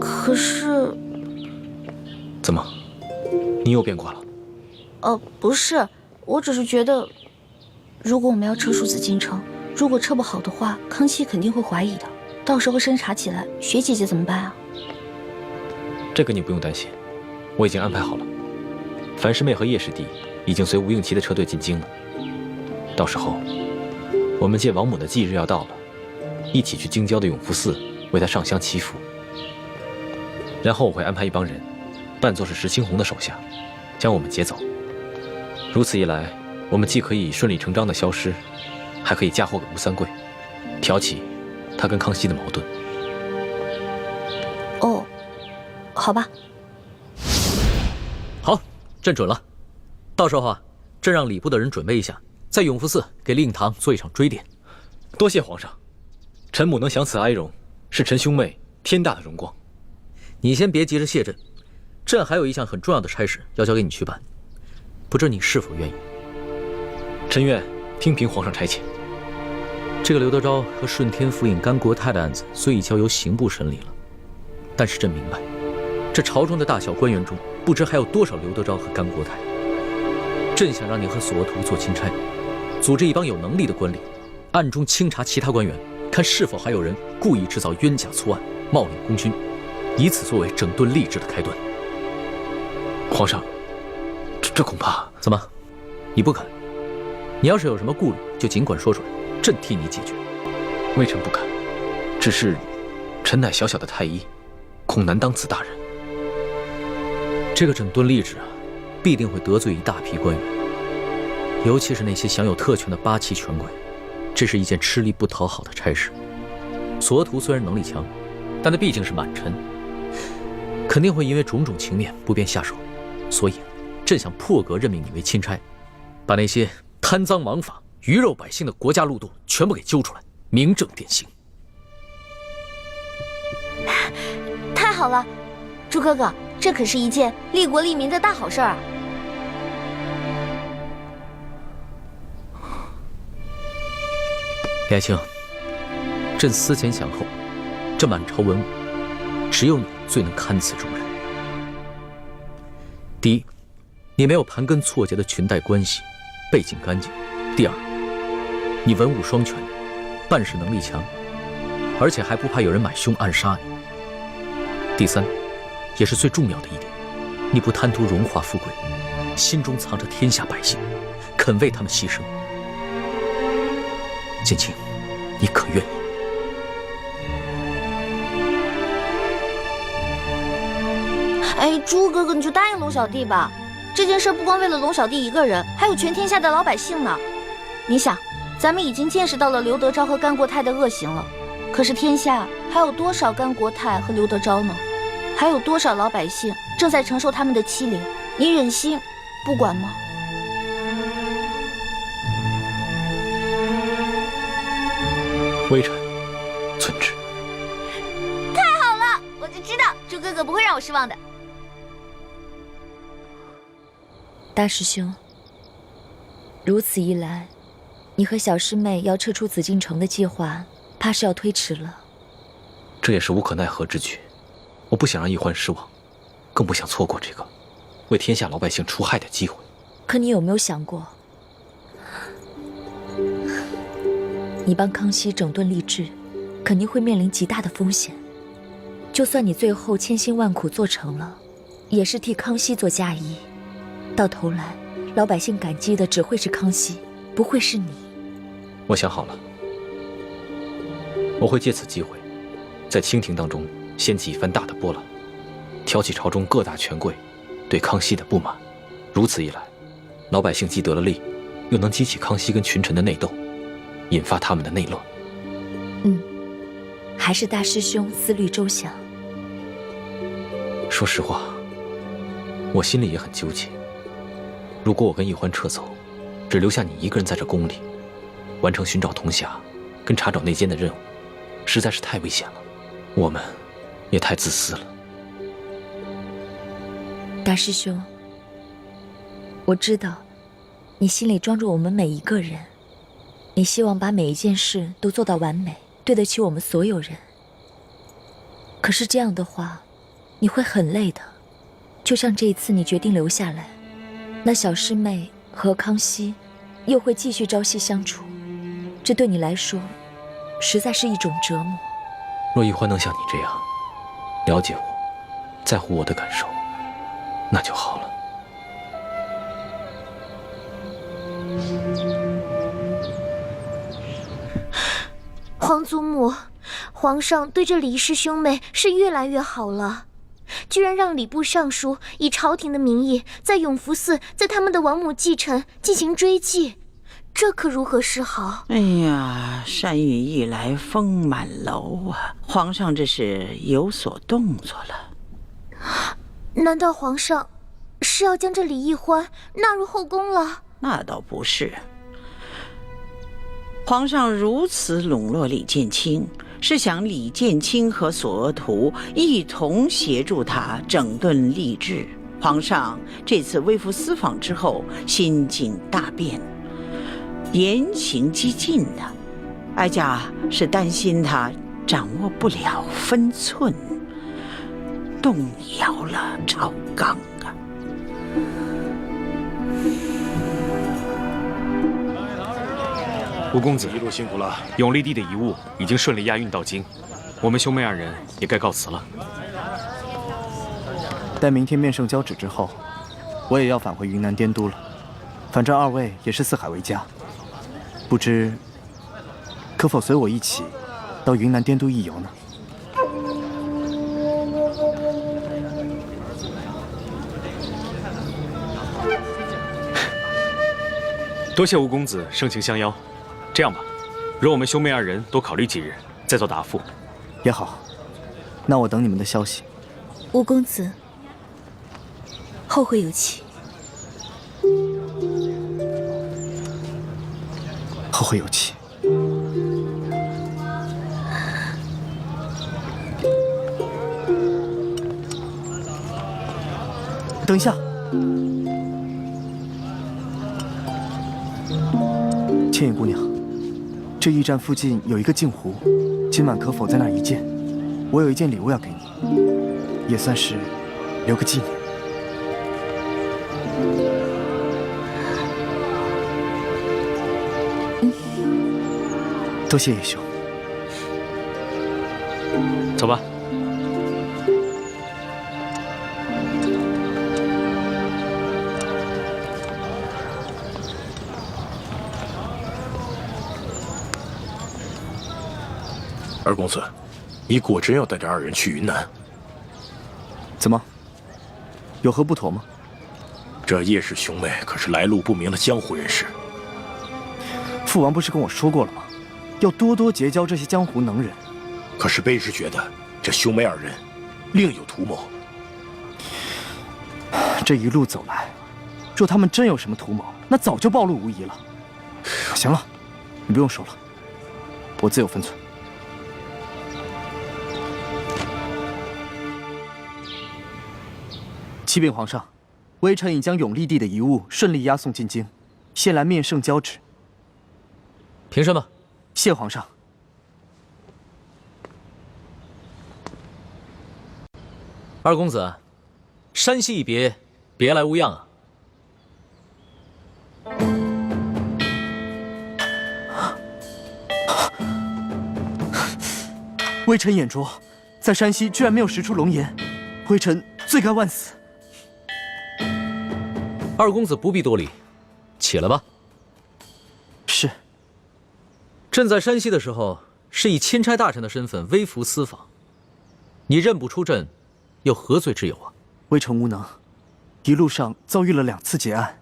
可是，怎么，你又变卦了？不是，我只是觉得，如果我们要撤出紫禁城，如果撤不好的话，康熙肯定会怀疑的，到时候侦查起来，雪姐姐怎么办啊？这个你不用担心，我已经安排好了。樊师妹和叶师弟已经随吴应琪的车队进京了，到时候我们借王母的忌日要到了，一起去京郊的永福寺为她上香祈福。然后我会安排一帮人，扮作是石青红的手下，将我们劫走。如此一来，我们既可以顺理成章的消失，还可以嫁祸给吴三桂，挑起他跟康熙的矛盾。哦，好吧。好，朕准了。到时候啊，朕让礼部的人准备一下，在永福寺给令堂做一场追奠。多谢皇上，臣母能享此哀荣，是臣兄妹天大的荣光。你先别急着谢朕，朕还有一项很重要的差事要交给你去办，不知你是否愿意？臣愿听凭皇上差遣。这个刘德昭和顺天府尹甘国泰的案子虽已交由刑部审理了，但是朕明白，这朝中的大小官员中，不知还有多少刘德昭和甘国泰。朕想让你和索额图做钦差，组织一帮有能力的官吏，暗中清查其他官员，看是否还有人故意制造冤假错案，冒领功勋，以此作为整顿吏治的开端。皇上，这恐怕……怎么，你不肯？你要是有什么顾虑，就尽管说出来，朕替你解决。微臣不敢，只是臣乃小小的太医，恐难当此大任。这个整顿吏治啊，必定会得罪一大批官员，尤其是那些享有特权的八旗权贵，这是一件吃力不讨好的差事。索额图虽然能力强，但他毕竟是满臣，肯定会因为种种情面不便下手，所以朕想破格任命你为钦差，把那些贪赃枉法、鱼肉百姓的国家路洞全部给揪出来，明正典刑。太好了，朱哥哥，这可是一件利国利民的大好事儿啊！李爱卿，朕思前想后，这满朝文武，只有你最能堪此重任。第一，你没有盘根错节的裙带关系，背景干净；第二，你文武双全，办事能力强，而且还不怕有人买凶暗杀你；第三，也是最重要的一点，你不贪图荣华富贵，心中藏着天下百姓，肯为他们牺牲。建清，你可愿意？哎，朱哥哥，你就答应龙小弟吧。这件事不光为了龙小弟一个人，还有全天下的老百姓呢。你想，咱们已经见识到了刘德昭和甘国泰的恶行了，可是天下还有多少甘国泰和刘德昭呢？还有多少老百姓正在承受他们的欺凌？你忍心不管吗？微臣遵旨。太好了，我就知道朱哥哥不会让我失望的。大师兄，如此一来，你和小师妹要撤出紫禁城的计划，怕是要推迟了。这也是无可奈何之举。我不想让易欢失望，更不想错过这个为天下老百姓除害的机会。可你有没有想过，你帮康熙整顿吏治，肯定会面临极大的风险。就算你最后千辛万苦做成了，也是替康熙做嫁衣，到头来老百姓感激的只会是康熙，不会是你。我想好了，我会借此机会，在清廷当中掀起一番大的波澜，挑起朝中各大权贵对康熙的不满。如此一来，老百姓既得了利，又能激起康熙跟群臣的内斗，引发他们的内乱。还是大师兄思虑周详。说实话，我心里也很纠结。如果我跟易欢撤走，只留下你一个人在这宫里，完成寻找铜匣跟查找内奸的任务，实在是太危险了。我们也太自私了。大师兄，我知道你心里装着我们每一个人，你希望把每一件事都做到完美，对得起我们所有人。可是这样的话，你会很累的。就像这一次你决定留下来，那小师妹和康熙又会继续朝夕相处，这对你来说实在是一种折磨。若易欢能像你这样了解我，在乎我的感受，那就好了。皇祖母，皇上对这李氏兄妹是越来越好了，居然让礼部尚书以朝廷的名义在永福寺在他们的王母继承进行追祭，这可如何是好？哎呀，山雨欲来风满楼啊！皇上这是有所动作了。难道皇上是要将这李易欢纳入后宫了？那倒不是。皇上如此笼络李建清，是想李建清和索额图一同协助他整顿吏治。皇上这次微服私访之后，心境大变，言行激进的，哀家是担心他掌握不了分寸，动摇了朝纲啊。吴公子一路辛苦了。永历帝的遗物已经顺利押运到京，我们兄妹二人也该告辞了。待明天面圣交旨之后，我也要返回云南滇都了。反正二位也是四海为家，不知可否随我一起到云南滇都一游呢？多谢吴公子盛情相邀。这样吧，容我们兄妹二人多考虑几日，再做答复。也好，那我等你们的消息。吴公子，后会有期。后会有期。等一下，千羽姑娘。这驿站附近有一个镜湖，今晚可否在那儿一见？我有一件礼物要给你，也算是留个纪念。多谢叶兄。走吧。二公子，你果真要带着二人去云南？怎么？有何不妥吗？这叶氏兄妹可是来路不明的江湖人士。父王不是跟我说过了吗？要多多结交这些江湖能人。可是卑职觉得这兄妹二人另有图谋。这一路走来，若他们真有什么图谋，那早就暴露无遗了。行了，你不用说了，我自有分寸。启禀皇上，微臣已将永历帝的遗物顺利押送进京，现来面圣交旨。凭什么？谢皇上。二公子，山西一别，别来无恙啊！微臣眼拙，在山西居然没有识出龙颜，微臣罪该万死。二公子不必多礼，起来吧。是。朕在山西的时候，是以钦差大臣的身份微服私访，你认不出朕，又何罪之有啊？微臣无能，一路上遭遇了2次劫案，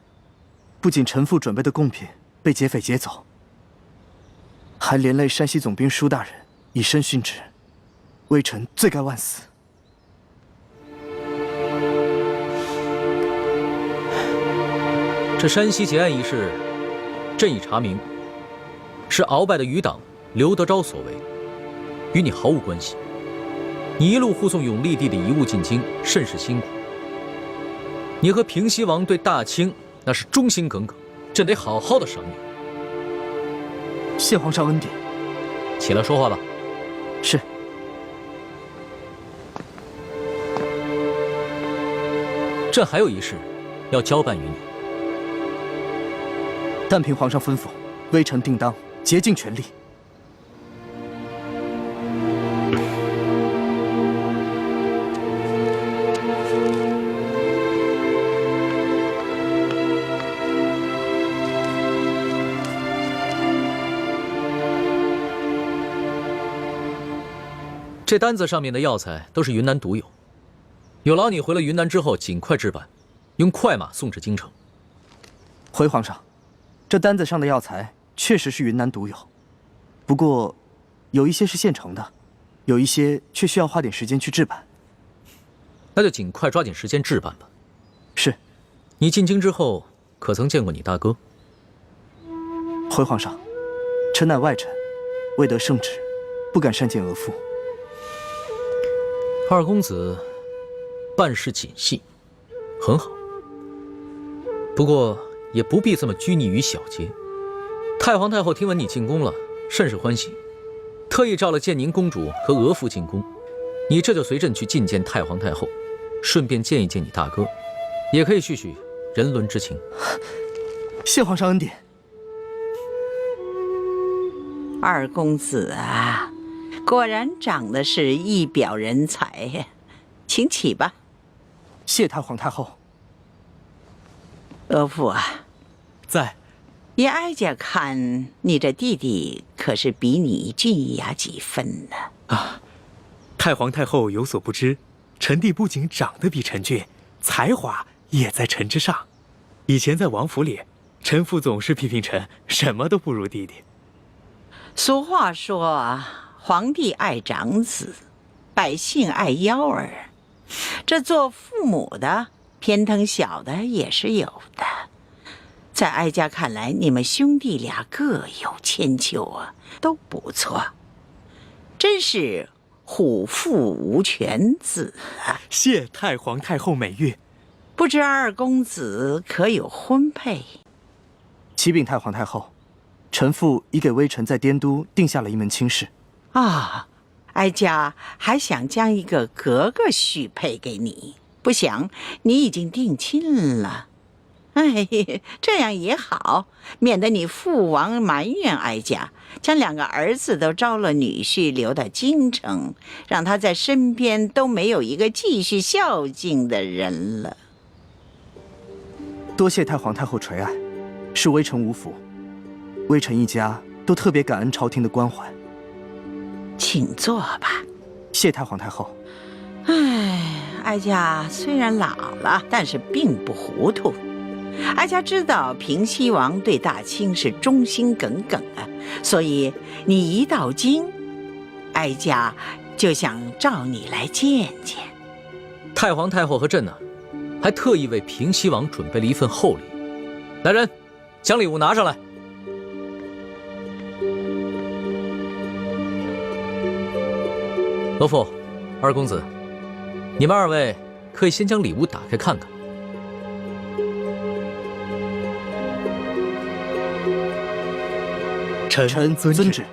不仅臣父准备的贡品被劫匪劫走，还连累山西总兵舒大人以身殉职，微臣罪该万死。这山西劫案一事，朕已查明，是鳌拜的余党刘德昭所为，与你毫无关系。你一路护送永历帝的遗物进京，甚是辛苦。你和平西王对大清那是忠心耿耿，朕得好好的赏你。谢皇上恩典。起来说话吧。是。朕还有一事要交办于你。但凭皇上吩咐，微臣定当竭尽全力。这单子上面的药材都是云南独有，有劳你回了云南之后尽快置办，用快马送至京城。回皇上，这单子上的药材确实是云南独有，不过有一些是现成的，有一些却需要花点时间去置办。那就尽快抓紧时间置办吧。是。你进京之后，可曾见过你大哥？回皇上，臣乃外臣，未得圣旨，不敢擅见额父。二公子办事谨细，很好。不过也不必这么拘泥于小节。太皇太后听闻你进宫了，甚是欢喜，特意召了建宁公主和额驸进宫。你这就随朕去觐见太皇太后，顺便见一见你大哥，也可以叙叙人伦之情。谢皇上恩典。二公子啊，果然长得是一表人才呀，请起吧。谢太皇太后。额驸啊，在。依哀家看，你这弟弟可是比你俊雅几分呢。啊，太皇太后有所不知，臣弟不仅长得比臣俊，才华也在臣之上。以前在王府里，臣父总是批评臣什么都不如弟弟。俗话说，皇帝爱长子，百姓爱幺儿。这做父母的偏疼小的也是有的。在哀家看来，你们兄弟俩各有千秋啊，都不错，真是虎父无犬子啊！谢太皇太后美誉。不知二公子可有婚配？启禀太皇太后，臣父已给微臣在滇都定下了一门亲事。啊，哀家还想将一个格格许配给你，不想你已经定亲了。哎，这样也好，免得你父王埋怨哀家，将2个儿子都招了女婿留到京城，让他在身边都没有一个继续孝敬的人了。多谢太皇太后垂爱，是微臣无福，微臣一家都特别感恩朝廷的关怀。请坐吧。谢太皇太后。哎，哀家虽然老了，但是并不糊涂。哀家知道平西王对大清是忠心耿耿啊，所以你一到京，哀家就想召你来见见。太皇太后和朕呢，还特意为平西王准备了一份厚礼。来人，将礼物拿上来。额驸、二公子，你们2位可以先将礼物打开看看。臣遵旨。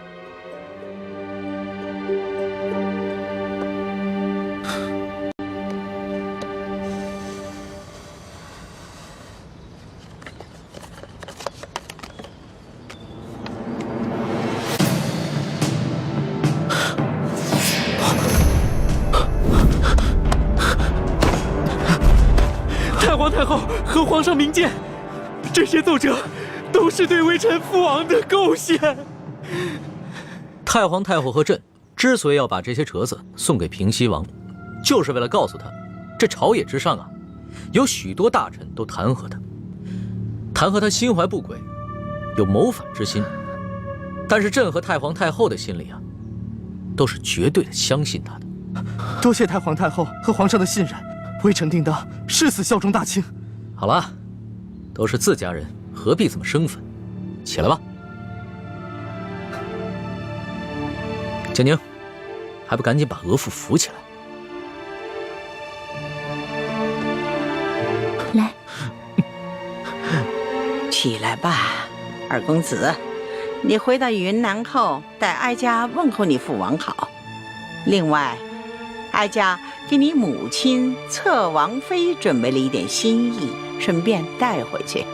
太皇太后和皇上明鉴，这些奏折都是对微臣父王的构陷。太皇太后和朕之所以要把这些折子送给平西王，就是为了告诉他，这朝野之上啊，有许多大臣都弹劾他，弹劾他心怀不轨，有谋反之心。但是朕和太皇太后的心里啊，都是绝对的相信他的。多谢太皇太后和皇上的信任，微臣定当誓死效忠大清。好了，都是自家人，何必这么生分？起来吧。建宁，还不赶紧把额驸扶起来？来，起来吧，二公子。你回到云南后，代哀家问候你父王好。另外，哀家给你母亲侧王妃准备了一点心意，顺便带回去。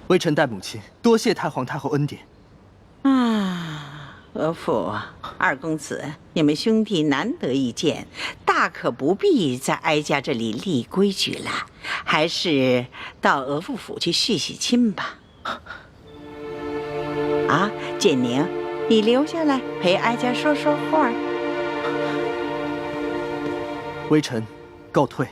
微臣代母亲多谢太皇太后恩典。啊，额驸、二公子，你们兄弟难得一见，大可不必在哀家这里立规矩了，还是到额驸府去续续亲吧。啊，建宁，你留下来陪哀家说说话。微臣告退。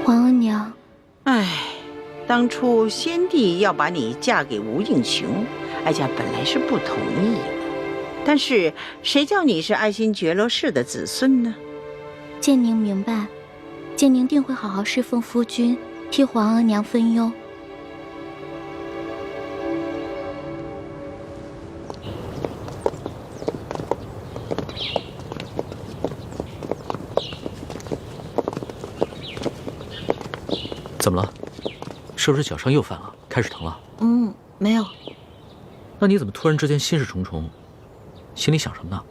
皇额娘，哎，当初先帝要把你嫁给吴应熊，哀家本来是不同意的，但是谁叫你是爱新觉罗氏的子孙呢？建宁明白，建宁定会好好侍奉夫君，替皇额娘分忧。怎么了？是不是脚伤又犯了，开始疼了？没有。那你怎么突然之间心事重重？心里想什么呢？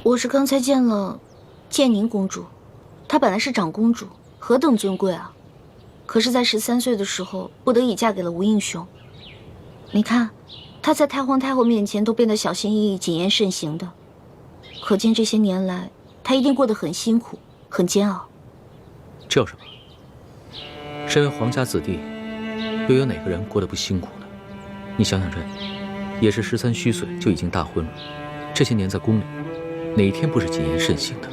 我是刚才见了建宁公主，她本来是长公主，何等尊贵啊！可是，在13岁的时候，不得已嫁给了吴应熊。你看，她在太皇太后面前都变得小心翼翼、谨言慎行的，可见这些年来，她一定过得很辛苦、很煎熬。这有什么？身为皇家子弟，又有哪个人过得不辛苦呢？你想想朕，也是13虚岁就已经大婚了，这些年在宫里，哪一天不是谨言慎行的？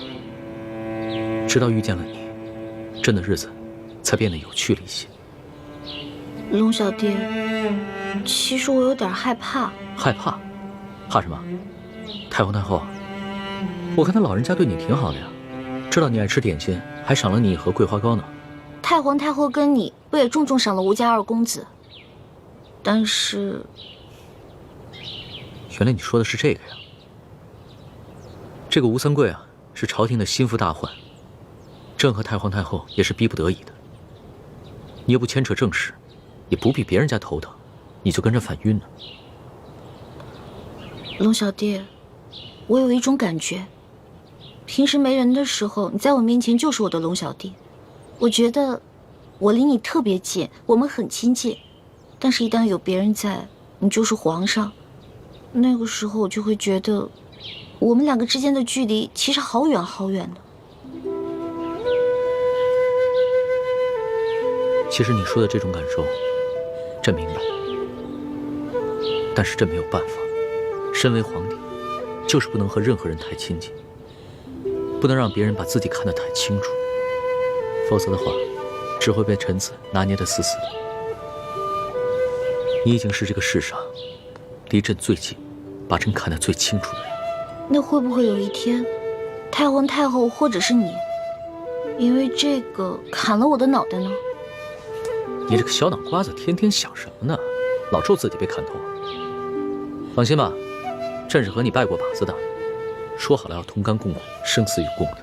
直到遇见了你，朕的日子才变得有趣了一些。龙小弟，其实我有点害怕。害怕？怕什么？太皇太后，我看他老人家对你挺好的呀，知道你爱吃点心，还赏了你一盒桂花糕呢。太皇太后跟你不也重重赏了吴家二公子？但是，原来你说的是这个呀。这个吴三桂啊，是朝廷的心腹大患，朕和太皇太后也是逼不得已的。你又不牵扯政事，也不必别人家头疼，你就跟着犯晕呢。龙小弟，我有一种感觉，平时没人的时候，你在我面前就是我的龙小弟。我觉得我离你特别近，我们很亲近，但是一旦有别人在，你就是皇上，那个时候我就会觉得我们两个之间的距离其实好远好远的。其实你说的这种感受，朕明白，但是朕没有办法。身为皇帝，就是不能和任何人太亲近，不能让别人把自己看得太清楚，否则的话，只会被臣子拿捏得死死的。你已经是这个世上离朕最近，把朕看得最清楚的人。那会不会有一天，太皇太后或者是你，因为这个砍了我的脑袋呢？你这个小脑瓜子，天天想什么呢？老咒自己被砍头。放心吧，朕是和你拜过把子的，说好了要同甘共苦，生死与共的。